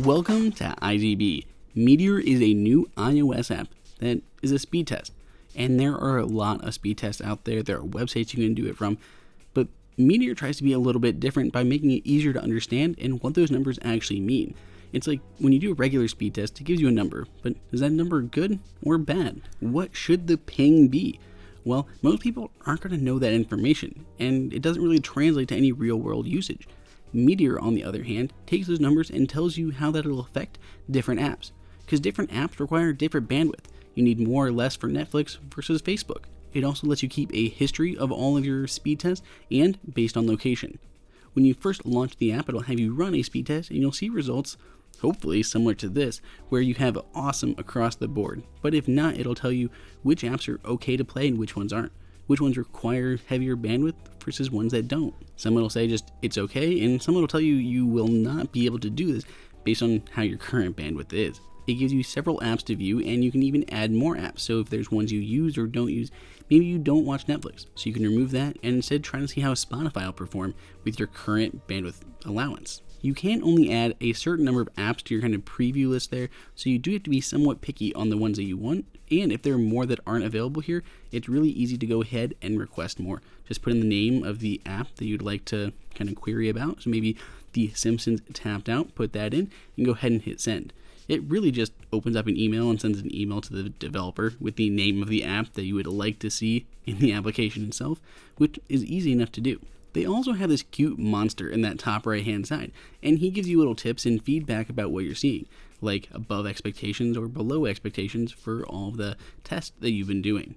Welcome to IDB. Meteor is a new iOS app that is a speed test. And there are a lot of speed tests out there. There are websites you can do it from. But Meteor tries to be a little bit different by making it easier to understand and what those numbers actually mean. It's like when you do a regular speed test, it gives you a number. But is that number good or bad? What should the ping be? Well, most people aren't going to know that information, and it doesn't really translate to any real world usage. Meteor, on the other hand, takes those numbers and tells you how that'll affect different apps. Because different apps require different bandwidth. You need more or less for Netflix versus Facebook. It also lets you keep a history of all of your speed tests and based on location. When you first launch the app, it'll have you run a speed test and you'll see results, hopefully similar to this, where you have awesome across the board. But if not, it'll tell you which apps are okay to play and which ones aren't. Which ones require heavier bandwidth versus ones that don't. Someone will say just it's okay, and someone will tell you you will not be able to do this based on how your current bandwidth is. It gives you several apps to view, and you can even add more apps. So if there's ones you use or don't use, maybe you don't watch Netflix, so you can remove that and instead try to see how Spotify will perform with your current bandwidth allowance. You can only add a certain number of apps to your kind of preview list there, so you do have to be somewhat picky on the ones that you want, and if there are more that aren't available here, it's really easy to go ahead and request more. Just put in the name of the app that you'd like to kind of query about, so maybe The Simpsons tapped out, put that in, and go ahead and hit send. It really just opens up an email and sends an email to the developer with the name of the app that you would like to see in the application itself, which is easy enough to do. They also have this cute monster in that top right hand side, and he gives you little tips and feedback about what you're seeing, like above expectations or below expectations for all of the tests that you've been doing.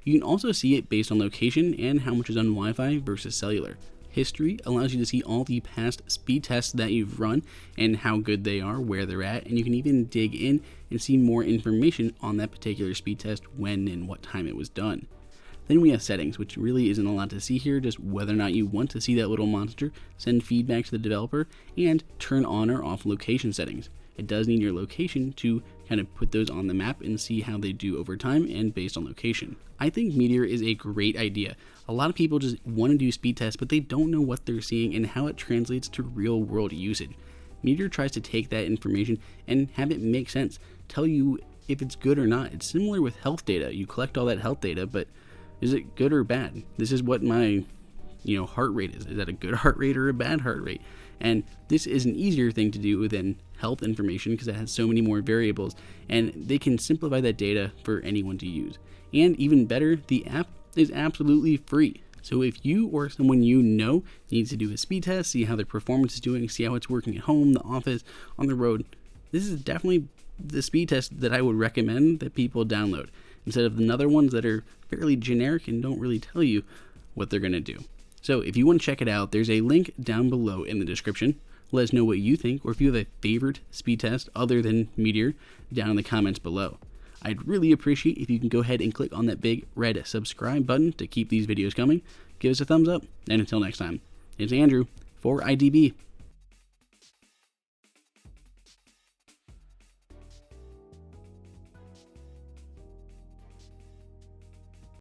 You can also see it based on location and how much is on Wi-Fi versus cellular. History allows you to see all the past speed tests that you've run and how good they are, where they're at, and you can even dig in and see more information on that particular speed test, when and what time it was done. Then we have settings, which really isn't a lot to see here, just whether or not you want to see that little monster, send feedback to the developer, and turn on or off location settings. It does need your location to kind of put those on the map and see how they do over time and based on location. I think Meteor is a great idea. A lot of people just want to do speed tests, but they don't know what they're seeing and how it translates to real world usage. Meteor tries to take that information and have it make sense, tell you if it's good or not. It's similar with health data. You collect all that health data, but is it good or bad? This is what my heart rate is. Is that a good heart rate or a bad heart rate? And this is an easier thing to do than health information because it has so many more variables, and they can simplify that data for anyone to use. And even better, the app is absolutely free. So if you or someone you know needs to do a speed test, see how their performance is doing, see how it's working at home, the office, on the road, this is definitely the speed test that I would recommend that people download, instead of the other ones that are fairly generic and don't really tell you what they're going to do. So if you want to check it out, there's a link down below in the description. Let us know what you think, or if you have a favorite speed test other than Meteor, down in the comments below. I'd really appreciate if you can go ahead and click on that big red subscribe button to keep these videos coming. Give us a thumbs up, and until next time, it's Andrew for IDB.